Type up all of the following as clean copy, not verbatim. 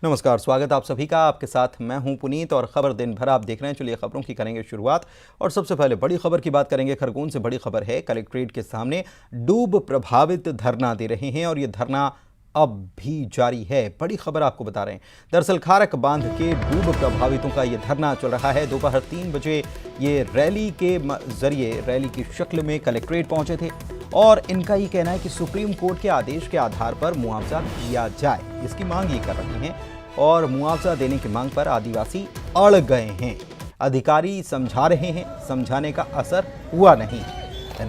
नमस्कार, स्वागत आप सभी का। आपके साथ मैं हूं पुनीत और खबर दिन भर आप देख रहे हैं। चलिए खबरों की करेंगे शुरुआत और सबसे पहले बड़ी खबर की बात करेंगे। खरगोन से बड़ी खबर है, कलेक्ट्रेट के सामने डूब प्रभावित धरना दे रहे हैं और ये धरना अब भी जारी है। बड़ी खबर आपको बता रहे हैं। दरअसल खारक बांध के डूब प्रभावितों का ये धरना चल रहा है। दोपहर 3 बजे ये रैली के जरिए, रैली की शक्ल में कलेक्ट्रेट पहुंचे थे और इनका ये कहना है कि सुप्रीम कोर्ट के आदेश के आधार पर मुआवजा दिया जाए, इसकी मांग ये कर रहे हैं। और मुआवजा देने की मांग पर आदिवासी अड़ गए हैं। अधिकारी समझा रहे हैं, समझाने का असर हुआ नहीं।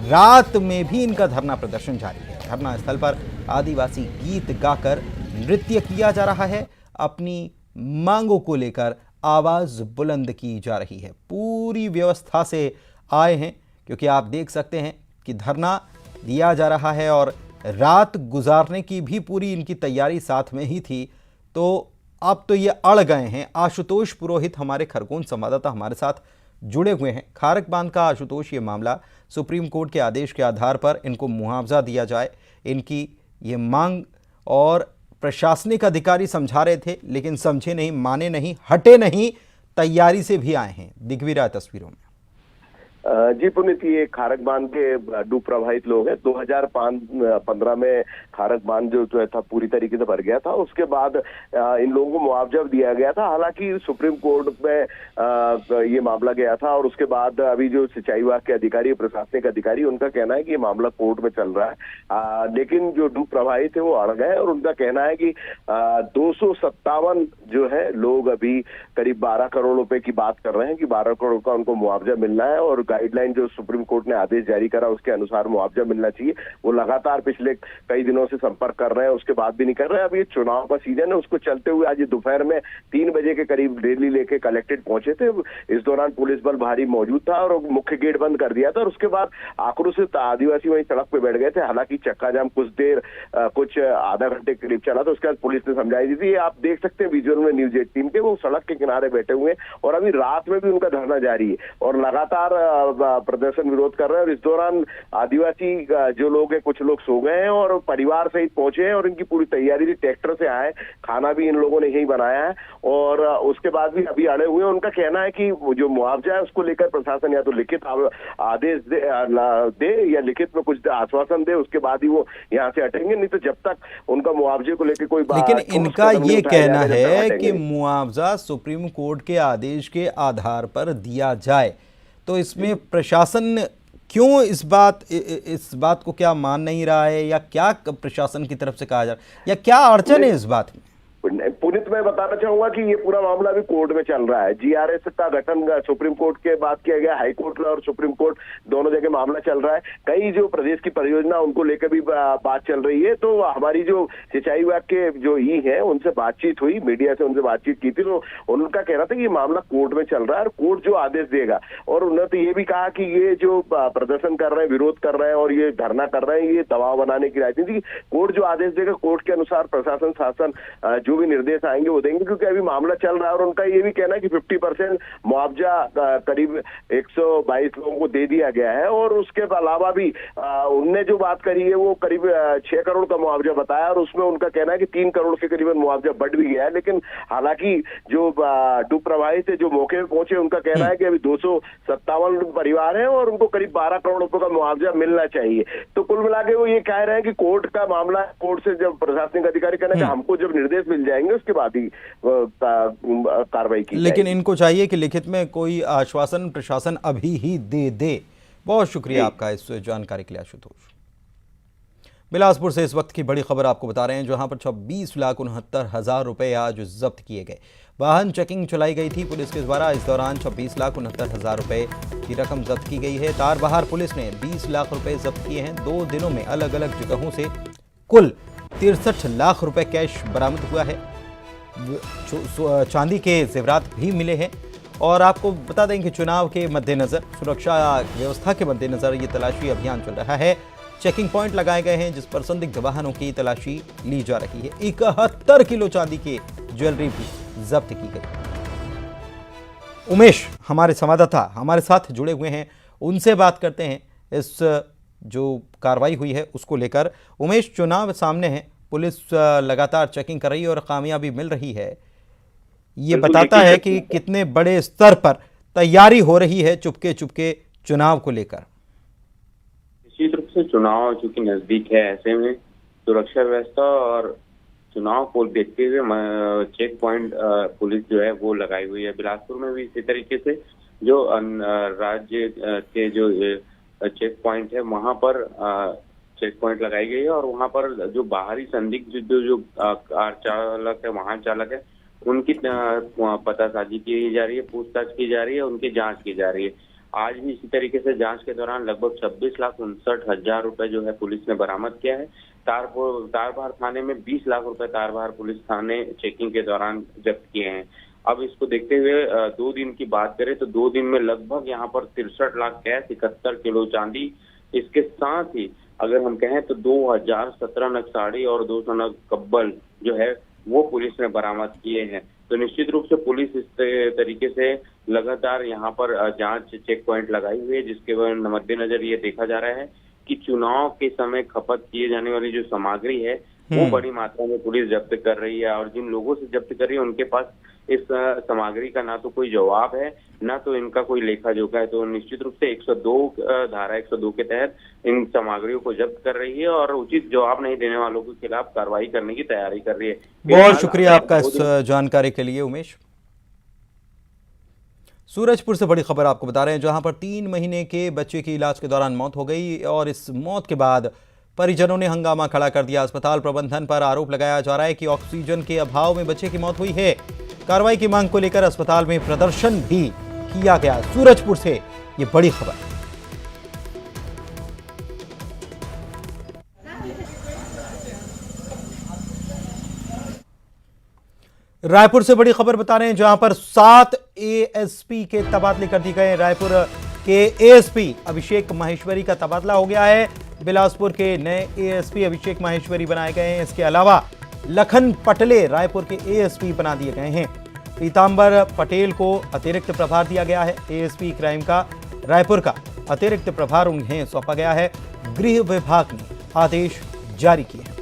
रात में भी इनका धरना प्रदर्शन जारी है। धरना स्थल पर आदिवासी गीत गाकर नृत्य किया जा रहा है। अपनी मांगों को लेकर आवाज बुलंद की जा रही है। पूरी व्यवस्था से आए हैं क्योंकि आप देख सकते हैं कि धरना दिया जा रहा है और रात गुजारने की भी पूरी इनकी तैयारी साथ में ही थी। तो अब तो ये अड़ गए हैं। आशुतोष पुरोहित हमारे खरगोन संवाददाता हमारे साथ जुड़े हुए हैं। खारक बांध का आशुतोष, ये मामला सुप्रीम कोर्ट के आदेश के आधार पर इनको मुआवजा दिया जाए, इनकी ये मांग, और प्रशासनिक अधिकारी समझा रहे थे लेकिन समझे नहीं, माने नहीं, हटे नहीं, तैयारी से भी आए हैं। दिख भी रहा है तस्वीरों में। जी पुनीत, ये खारक बांध के डूब प्रभावित लोग हैं। 2015 में खारक बांध जो था पूरी तरीके से भर गया था। उसके बाद इन लोगों को मुआवजा दिया गया था। हालांकि सुप्रीम कोर्ट में ये मामला गया था और उसके बाद अभी जो सिंचाई विभाग के अधिकारी, प्रशासनिक अधिकारी, उनका कहना है कि ये मामला कोर्ट में चल रहा है। लेकिन जो डूब प्रभावित है वो अड़ गए और उनका कहना है कि 257 जो है लोग अभी करीब 12 करोड़ रुपए की बात कर रहे हैं कि 12 करोड़ का उनको मुआवजा मिलना है और गाइडलाइन जो सुप्रीम कोर्ट ने आदेश जारी करा उसके अनुसार मुआवजा मिलना चाहिए। वो लगातार पिछले कई दिनों से संपर्क कर रहे हैं, उसके बाद भी नहीं कर रहे हैं। अब ये चुनाव का सीजन है, उसको चलते हुए आज दोपहर में 3 बजे के करीब रैली लेके कलेक्ट्रेट पहुंचे थे। इस दौरान पुलिस बल भारी मौजूद था और मुख्य गेट बंद कर दिया था और उसके बाद आक्रोशित आदिवासी वहीं सड़क पे बैठ गए थे। हालांकि चक्का जाम कुछ देर, कुछ आधा घंटे करीब चला था। उसके बाद पुलिस ने समझाई दी थी। आप देख सकते हैं विजुअल में न्यूज 18 के, वो सड़क के किनारे बैठे हुए और अभी रात में भी उनका धरना जारी है और लगातार प्रदर्शन विरोध कर रहे हैं। और इस दौरान आदिवासी जो लोग हैं, कुछ लोग सो गए हैं और परिवार सहित पहुंचे हैं और इनकी पूरी तैयारी थी। ट्रैक्टर से आए, खाना भी इन लोगों ने यही बनाया है और उसके बाद भी अभी अड़े हुए हैं। उनका कहना है कि जो मुआवजा है उसको लेकर प्रशासन या तो लिखित आदेश दे या लिखित में कुछ आश्वासन दे, उसके बाद ही वो यहाँ से हटेंगे। नहीं तो जब तक उनका मुआवजे को लेकर कोई लेकिन इनका ये कहना है कि मुआवजा सुप्रीम कोर्ट के आदेश के आधार पर दिया जाए, तो इसमें प्रशासन क्यों इस बात को क्या मान नहीं रहा है, या क्या प्रशासन की तरफ से कहा जा रहा है, या क्या अड़चन है इस बात में? पुनीत, मैं बताना चाहूंगा कि ये पूरा मामला अभी कोर्ट में चल रहा है। जीआरएस का गठन सुप्रीम कोर्ट के बाद किया गया, हाई कोर्ट और सुप्रीम कोर्ट दोनों जगह मामला चल रहा है। कई जो प्रदेश की परियोजना उनको लेकर भी बात चल रही है। तो हमारी जो सिंचाई विभाग के जो ई है उनसे बातचीत हुई, मीडिया से उनसे बातचीत की थी, तो उनका कहना था कि ये मामला कोर्ट में चल रहा है और कोर्ट जो आदेश देगा। और उन्होंने तो ये भी कहा कि ये जो प्रदर्शन कर रहे हैं, विरोध कर रहे हैं और ये धरना कर रहे हैं, ये दबाव बनाने की राजनीति। कोर्ट जो आदेश देगा, कोर्ट के अनुसार प्रशासन, शासन जो भी निर्देश आएंगे वो देंगे, क्योंकि अभी मामला चल रहा है। और उनका ये भी कहना है कि 50% मुआवजा करीब 122 लोगों को दे दिया गया है और उसके अलावा भी उनने जो बात करी है वो करीब 6 करोड़ का मुआवजा बताया और उसमें उनका कहना है कि 3 करोड़ के करीबन मुआवजा बढ़ भी गया है। लेकिन हालांकि जो डूब प्रभावित से जो मौके पर पहुंचे, उनका कहना है कि अभी 257 परिवार है और उनको करीब 12 करोड़ रुपए का मुआवजा मिलना चाहिए। तो कुल मिला के वो ये कह रहे हैं कि कोर्ट का मामला, कोर्ट से जब प्रशासनिक अधिकारी कहना है कि हमको जब निर्देश मिल जाएंगे उसके बाद ही कार्रवाई की। लेकिन इनको चाहिए कि लिखित में कोई आश्वासन प्रशासन अभी ही दे। बहुत शुक्रिया आपका इस जानकारी के लिए आशुतोष। बिलासपुर से इस वक्त की बड़ी खबर आपको बता रहे हैं, जहां पर 26,69,000 रुपए आज जब्त किए गए। वाहन चेकिंग चलाई गई थी पुलिस के द्वारा। इस दौरान 26,69,000 रुपए की रकम जब्त की गई है। तारबहार पुलिस ने 20 लाख रुपए जब्त किए हैं। 2 दिनों में अलग अलग जगहों से कुल 63 लाख रुपए कैश बरामद हुआ है। चांदी के जेवरात भी मिले हैं। और आपको बता दें कि चुनाव के मद्देनजर, सुरक्षा व्यवस्था के मद्देनजर ये तलाशी अभियान चल रहा है। चेकिंग पॉइंट लगाए गए हैं जिस पर संदिग्ध वाहनों की तलाशी ली जा रही है। 71 किलो चांदी की ज्वेलरी भी जब्त की गई। उमेश हमारे संवाददाता हमारे साथ जुड़े हुए हैं, उनसे बात करते हैं इस जो कार्रवाई हुई है उसको लेकर। उमेश, चुनाव सामने है, पुलिस लगातार चेकिंग कर रही है और कामयाबी मिल रही है, ये बिल्कुल, बताता देखिए है कि कितने बड़े स्तर पर तैयारी हो रही है चुपके चुपके चुनाव को लेकर। निश्चित रूप से चुनाव चूंकि नजदीक है, ऐसे में सुरक्षा व्यवस्था और चुनाव को देखते हुए चेक पॉइंट पुलिस जो है वो लगाई हुई है। बिलासपुर में भी इसी तरीके से जो राज्य के जो चेक पॉइंट है वहां पर चेक पॉइंट लगाई गई है और वहां पर जो बाहरी संदिग्ध जो कार चालक है, वाहन चालक है, उनकी पतासाजी की जा रही है, पूछताछ की जा रही है, उनकी जांच की जा रही है। आज भी इसी तरीके से जांच के दौरान लगभग 26,59,000 रुपए जो है पुलिस ने बरामद किया है। तारबहार थाने में 20 लाख रुपए तारबहार पुलिस थाने चेकिंग के दौरान जब्त किए हैं। अब इसको देखते हुए 2 दिन की बात करें तो 2 दिन में लगभग यहाँ पर 63 लाख कैश, 71 किलो चांदी, इसके साथ ही अगर हम कहें तो 2017 नग साड़ी और 200 नग कब्बल जो है वो पुलिस ने बरामद किए हैं। तो निश्चित रूप से पुलिस इस तरीके से लगातार यहाँ पर जांच चेक पॉइंट लगाई हुई है, जिसके मद्देनजर ये देखा जा रहा है कि चुनाव के समय खपत किए जाने वाली जो सामग्री है वो बड़ी मात्रा में पुलिस जब्त कर रही है और जिन लोगों से जब्त कर रही है उनके पास इस सामग्री का ना तो कोई जवाब है, ना तो इनका कोई लेखा जोखा है। तो निश्चित रूप से 102 धारा 102 के तहत इन सामग्रियों को जब्त कर रही है और उचित जवाब नहीं देने वालों के खिलाफ कार्रवाई करने की तैयारी कर रही है। बहुत शुक्रिया आपका इस जानकारी के लिए उमेश। सूरजपुर से बड़ी खबर आपको बता रहे हैं, जहां पर 3 महीने के बच्चे की इलाज के दौरान मौत हो गई और इस मौत के बाद परिजनों ने हंगामा खड़ा कर दिया। अस्पताल प्रबंधन पर आरोप लगाया जा रहा है कि ऑक्सीजन के अभाव में बच्चे की मौत हुई है। कार्रवाई की मांग को लेकर अस्पताल में प्रदर्शन भी किया गया। सूरजपुर से ये बड़ी खबर। रायपुर से बड़ी खबर बता रहे हैं, जहां पर 7 एएसपी के तबादले कर दिए गए। रायपुर के एएसपी अभिषेक माहेश्वरी का तबादला हो गया है। बिलासपुर के नए एएसपी अभिषेक माहेश्वरी बनाए गए हैं। इसके अलावा लखन पटले रायपुर के एएसपी बना दिए गए हैं। पीतांबर पटेल को अतिरिक्त प्रभार दिया गया है। एएसपी क्राइम का रायपुर का अतिरिक्त प्रभार उन्हें सौंपा गया है। गृह विभाग ने आदेश जारी किए हैं।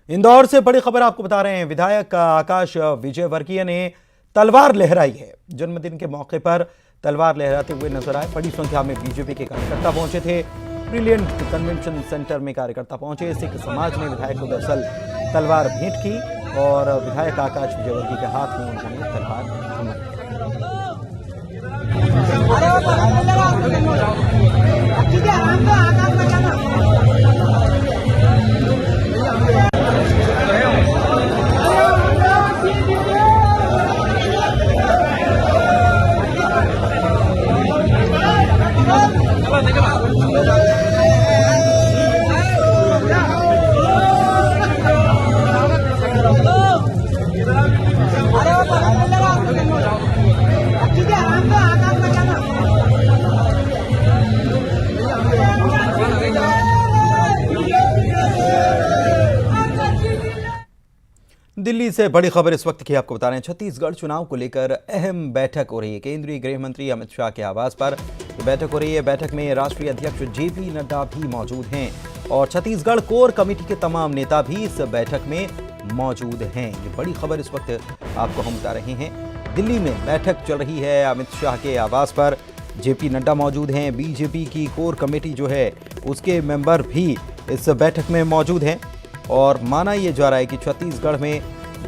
इंदौर से बड़ी खबर आपको बता रहे हैं, विधायक आकाश विजयवर्गीय ने तलवार लहराई है। जन्मदिन के मौके पर तलवार लहराते हुए नजर आए। बड़ी संख्या में बीजेपी के कार्यकर्ता पहुंचे थे। ब्रिलियंट कन्वेंशन सेंटर में कार्यकर्ता पहुंचे। सिख समाज ने विधायक को दरअसल तलवार भेंट की और विधायक आकाश विजयवर्गीय के हाथ में उन्होंने तलवार थमाई। दिल्ली से बड़ी खबर इस वक्त की आपको बता रहे हैं। छत्तीसगढ़ चुनाव को लेकर अहम बैठक हो रही है। केंद्रीय गृह मंत्री अमित शाह के आवास पर बैठक हो रही है। बैठक में राष्ट्रीय अध्यक्ष जेपी नड्डा भी मौजूद हैं और छत्तीसगढ़ कोर कमेटी के तमाम नेता भी इस बैठक में मौजूद हैं। ये बड़ी खबर इस वक्त आपको हम बता रहे हैं। दिल्ली में बैठक चल रही है। अमित शाह के आवास पर जेपी नड्डा मौजूद हैं। बीजेपी की कोर कमेटी जो है उसके मेंबर भी इस बैठक में मौजूद हैं और माना यह जा रहा है कि छत्तीसगढ़ में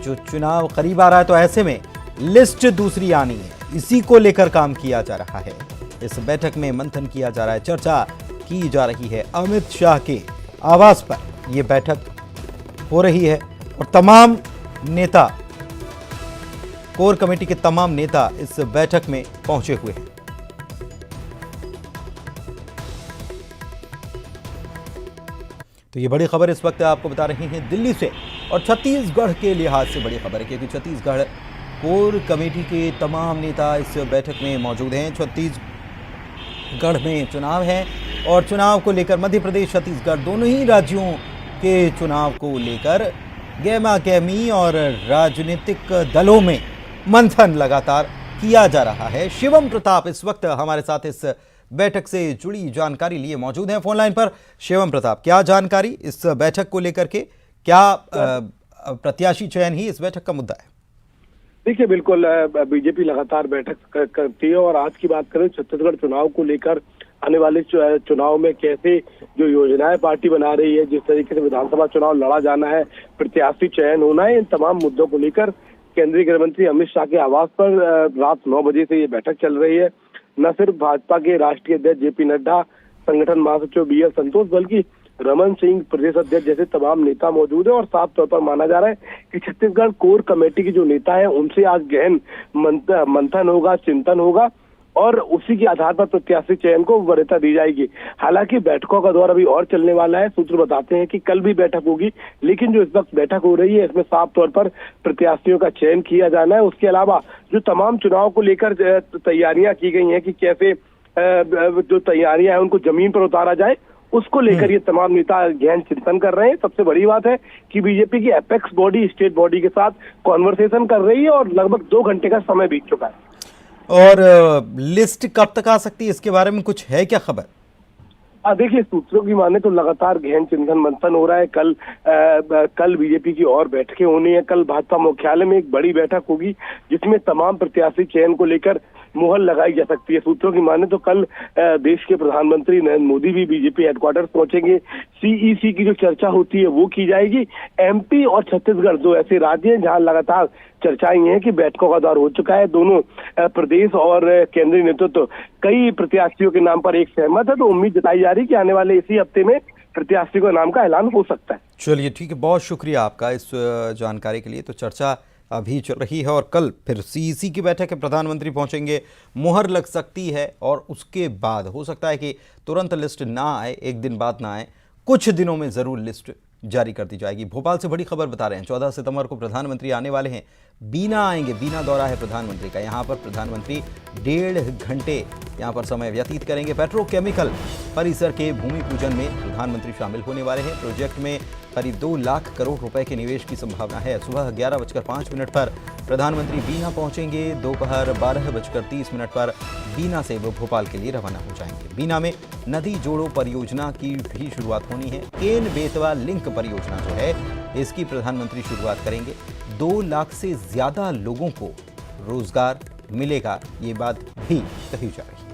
जो चुनाव करीब आ रहा है तो ऐसे में लिस्ट दूसरी आनी है, इसी को लेकर काम किया जा रहा है। इस बैठक में मंथन किया जा रहा है, चर्चा की जा रही है। अमित शाह के आवास पर यह बैठक हो रही है और तमाम नेता, कोर कमेटी के तमाम नेता इस बैठक में पहुंचे हुए हैं। तो ये बड़ी खबर इस वक्त आपको बता रहे हैं दिल्ली से और छत्तीसगढ़ के लिहाज से बड़ी खबर है, क्योंकि छत्तीसगढ़ कोर कमेटी के तमाम नेता इस बैठक में मौजूद हैं। छत्तीसगढ़ में चुनाव है और चुनाव को लेकर मध्य प्रदेश, छत्तीसगढ़ दोनों ही राज्यों के चुनाव को लेकर गहमा गहमी और राजनीतिक दलों में मंथन लगातार किया जा रहा है। शिवम प्रताप इस वक्त हमारे साथ इस बैठक से जुड़ी जानकारी लिए मौजूद हैं फोन लाइन पर। शिवम प्रताप, क्या जानकारी इस बैठक को लेकर के, क्या प्रत्याशी चयन ही इस बैठक का मुद्दा है? देखिए, बिल्कुल बीजेपी लगातार बैठक करती है और आज की बात करें छत्तीसगढ़ चुनाव को लेकर आने वाले चुनाव में कैसे जो योजनाएं पार्टी बना रही है, जिस तरीके से विधानसभा चुनाव लड़ा जाना है, प्रत्याशी चयन होना है, इन तमाम मुद्दों को लेकर केंद्रीय गृह मंत्री अमित शाह के आवास पर रात 9 बजे से ये बैठक चल रही है। न सिर्फ भाजपा के राष्ट्रीय अध्यक्ष जेपी नड्डा, संगठन महासचिव BL संतोष, बल्कि रमन सिंह प्रदेश अध्यक्ष जैसे तमाम नेता मौजूद है और साफ तौर पर माना जा रहा है कि छत्तीसगढ़ कोर कमेटी के जो नेता है उनसे आज गहन मंथन होगा, चिंतन होगा और उसी के आधार पर प्रत्याशी चयन को वरीयता दी जाएगी। हालांकि बैठकों का दौर अभी और चलने वाला है। सूत्र बताते हैं कि कल भी बैठक होगी, लेकिन जो इस वक्त बैठक हो रही है इसमें साफ तौर पर प्रत्याशियों का चयन किया जाना है। उसके अलावा जो तमाम चुनाव को लेकर तैयारियां की गई हैं कि कैसे जो तैयारियां हैं उनको जमीन पर उतारा जाए, उसको लेकर ये तमाम नेता गहन चिंतन कर रहे हैं। सबसे बड़ी बात है कि बीजेपी की एपेक्स बॉडी स्टेट बॉडी के साथ कॉन्वर्सेशन कर रही है और लगभग 2 घंटे का समय बीत चुका है। और लिस्ट कब तक आ सकती है, इसके बारे में कुछ है क्या खबर? देखिए, सूत्रों की माने तो लगातार गहन चिंतन मंथन हो रहा है। कल बीजेपी की और बैठकें होनी है। कल भाजपा मुख्यालय में एक बड़ी बैठक होगी जिसमें तमाम प्रत्याशी चयन को लेकर मुहर लगाई जा सकती है। सूत्रों की माने तो कल देश के प्रधानमंत्री नरेंद्र मोदी भी बीजेपी हेडक्वार्टर पहुंचेंगे। CEC की जो चर्चा होती है वो की जाएगी। MP और छत्तीसगढ़ दो ऐसे राज्य हैं जहां लगातार चर्चाएं हैं कि बैठकों का दौर हो चुका है। दोनों प्रदेश और केंद्रीय नेतृत्व कई प्रत्याशियों के नाम पर एक सहमत है, तो उम्मीद जताई जा रही है कि आने वाले इसी हफ्ते में प्रत्याशी के नाम का ऐलान हो सकता है। चलिए ठीक है, बहुत शुक्रिया आपका इस जानकारी के लिए। तो चर्चा अभी चल रही है और कल फिर CEC की बैठक है, प्रधानमंत्री पहुंचेंगे, मुहर लग सकती है और उसके बाद हो सकता है कि तुरंत लिस्ट ना आए, एक दिन बाद ना आए, कुछ दिनों में ज़रूर लिस्ट जारी कर दी जाएगी। भोपाल से बड़ी खबर बता रहे हैं, 14 सितंबर को प्रधानमंत्री आने वाले हैं। बीना आएंगे, बीना दौरा है प्रधानमंत्री का। यहाँ पर प्रधानमंत्री 1.5 घंटे यहाँ पर समय व्यतीत करेंगे। पेट्रोकेमिकल परिसर के भूमि पूजन में प्रधानमंत्री शामिल होने वाले हैं। प्रोजेक्ट में करीब 2 लाख करोड़ रुपए के निवेश की संभावना है। सुबह 11:05 पर प्रधानमंत्री बीना पहुंचेंगे। दोपहर 12:30 पर बीना से वो भोपाल के लिए रवाना हो जाएंगे। बीना में नदी जोड़ो परियोजना की भी शुरुआत होनी है। केन बेतवा लिंक परियोजना जो है इसकी प्रधानमंत्री शुरुआत करेंगे। 2 लाख से ज्यादा लोगों को रोजगार मिलेगा, ये बात भी कही जा रही है।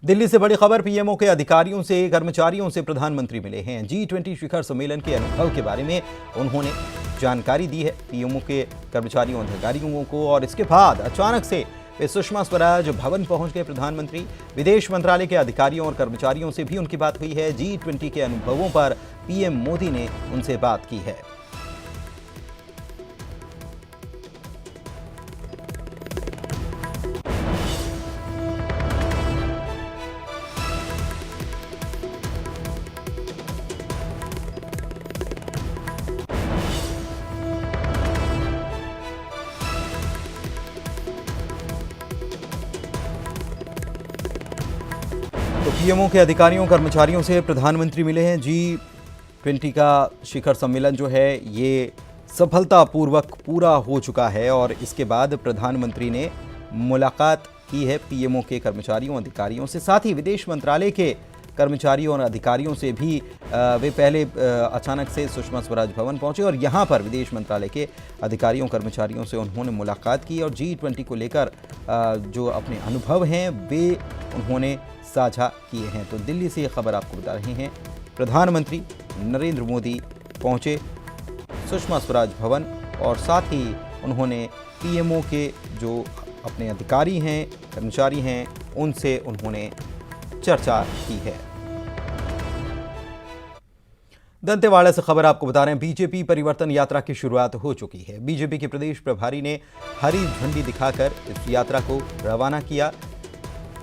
दिल्ली से बड़ी खबर, पीएमओ के अधिकारियों से, कर्मचारियों से प्रधानमंत्री मिले हैं। G20 शिखर सम्मेलन के अनुभव के बारे में उन्होंने जानकारी दी है पीएमओ के कर्मचारियों अधिकारियों को। और इसके बाद अचानक से सुषमा स्वराज भवन पहुंच गए प्रधानमंत्री। विदेश मंत्रालय के अधिकारियों और कर्मचारियों से भी उनकी बात हुई है। G20 के अनुभवों पर पीएम मोदी ने उनसे बात की है। तो पीएमओ के अधिकारियों कर्मचारियों से प्रधानमंत्री मिले हैं। G20 का शिखर सम्मेलन जो है ये सफलतापूर्वक पूरा हो चुका है और इसके बाद प्रधानमंत्री ने मुलाकात की है पीएमओ के कर्मचारियों अधिकारियों से। साथ ही विदेश मंत्रालय के कर्मचारियों और अधिकारियों से भी वे पहले अचानक से सुषमा स्वराज भवन पहुंचे और यहां पर विदेश मंत्रालय के अधिकारियों कर्मचारियों से उन्होंने मुलाकात की और G20 को लेकर जो अपने अनुभव हैं वे उन्होंने साझा किए हैं। तो दिल्ली से ये खबर आपको बता रहे हैं, प्रधानमंत्री नरेंद्र मोदी पहुंचे सुषमा स्वराज भवन और साथ ही उन्होंने पीएमओ के जो अपने अधिकारी हैं, कर्मचारी हैं, उनसे उन्होंने चर्चा की है। दंतेवाड़ा से खबर आपको बता रहे हैं, बीजेपी परिवर्तन यात्रा की शुरुआत हो चुकी है। बीजेपी के प्रदेश प्रभारी ने हरी झंडी दिखाकर इस यात्रा को रवाना किया।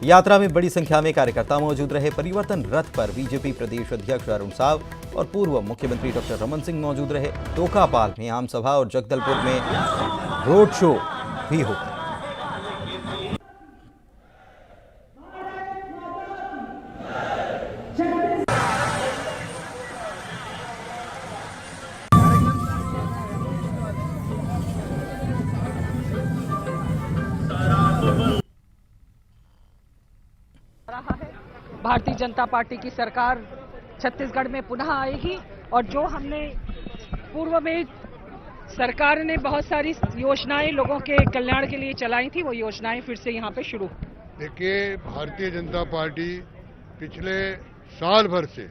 यात्रा में बड़ी संख्या में कार्यकर्ता मौजूद रहे। परिवर्तन रथ पर बीजेपी प्रदेश अध्यक्ष अरुण साव और पूर्व मुख्यमंत्री डॉक्टर रमन सिंह मौजूद रहे। टोकापाल में आम सभा और जगदलपुर में रोड शो भी होगा। रहा है भारतीय जनता पार्टी की सरकार छत्तीसगढ़ में पुनः आएगी और जो हमने पूर्व में सरकार ने बहुत सारी योजनाएं लोगों के कल्याण के लिए चलाई थी, वो योजनाएं फिर से यहाँ पे शुरू। देखिए, भारतीय जनता पार्टी पिछले साल भर से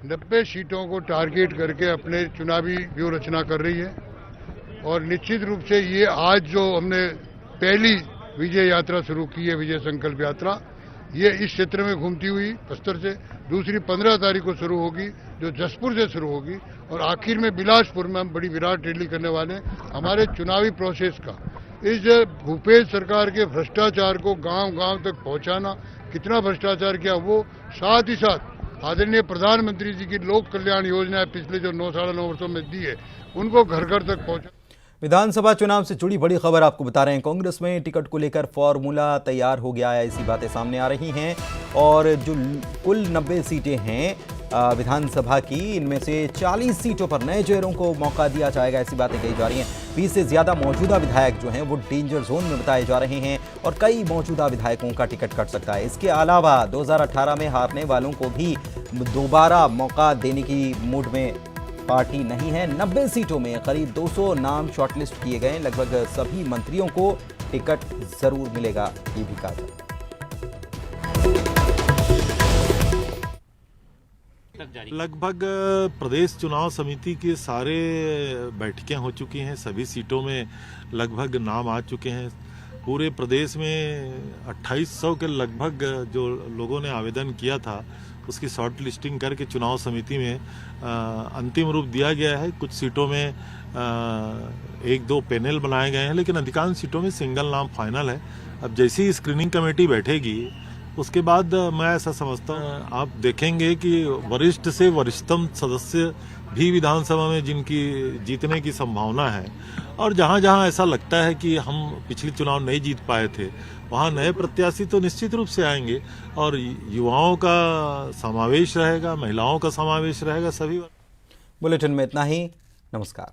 90 सीटों को टारगेट करके अपने चुनावी व्यूह रचना कर रही है और निश्चित रूप से ये आज जो हमने पहली विजय यात्रा शुरू की है, विजय संकल्प यात्रा, ये इस क्षेत्र में घूमती हुई बस्तर से, दूसरी 15 तारीख को शुरू होगी जो जसपुर से शुरू होगी और आखिर में बिलासपुर में हम बड़ी विराट रैली करने वाले हैं। हमारे चुनावी प्रोसेस का इस भूपेश सरकार के भ्रष्टाचार को गांव-गांव तक पहुंचाना, कितना भ्रष्टाचार किया वो, साथ ही साथ आदरणीय प्रधानमंत्री जी की लोक कल्याण योजनाएं पिछले जो 9-9.5 वर्षों में दी है उनको घर घर तक पहुंचा। विधानसभा चुनाव से जुड़ी बड़ी खबर आपको बता रहे हैं। कांग्रेस में टिकट को लेकर फॉर्मूला तैयार हो गया है, ऐसी बातें सामने आ रही हैं और जो कुल 90 सीटें हैं विधानसभा की, इनमें से 40 सीटों पर नए चेहरों को मौका दिया जाएगा, ऐसी बातें कही जा रही हैं। 20 से ज़्यादा मौजूदा विधायक जो हैं वो डेंजर जोन में बताए जा रहे हैं और कई मौजूदा विधायकों का टिकट कट सकता है। इसके अलावा 2018 में हारने वालों को भी दोबारा मौका देने की मूड में पार्टी नहीं है। 90 सीटों में करीब 200 नाम शॉर्टलिस्ट किए गए, लगभग सभी मंत्रियों को टिकट जरूर मिलेगा, ये भी कहा जाए। लगभग प्रदेश चुनाव समिति के सारे बैठकें हो चुकी हैं, सभी सीटों में लगभग नाम आ चुके हैं। पूरे प्रदेश में 2800 के लगभग जो लोगों ने आवेदन किया था उसकी शॉर्ट लिस्टिंग करके चुनाव समिति में अंतिम रूप दिया गया है। कुछ सीटों में 1-2 पैनल बनाए गए हैं, लेकिन अधिकांश सीटों में सिंगल नाम फाइनल है। अब जैसी स्क्रीनिंग कमेटी बैठेगी उसके बाद मैं ऐसा समझता हूँ, आप देखेंगे कि वरिष्ठ से वरिष्ठतम सदस्य भी विधानसभा में जिनकी जीतने की संभावना है और जहाँ जहाँ ऐसा लगता है कि हम पिछले चुनाव नहीं जीत पाए थे वहाँ नए प्रत्याशी तो निश्चित रूप से आएंगे और युवाओं का समावेश रहेगा, महिलाओं का समावेश रहेगा। सभी बुलेटिन में इतना ही। नमस्कार।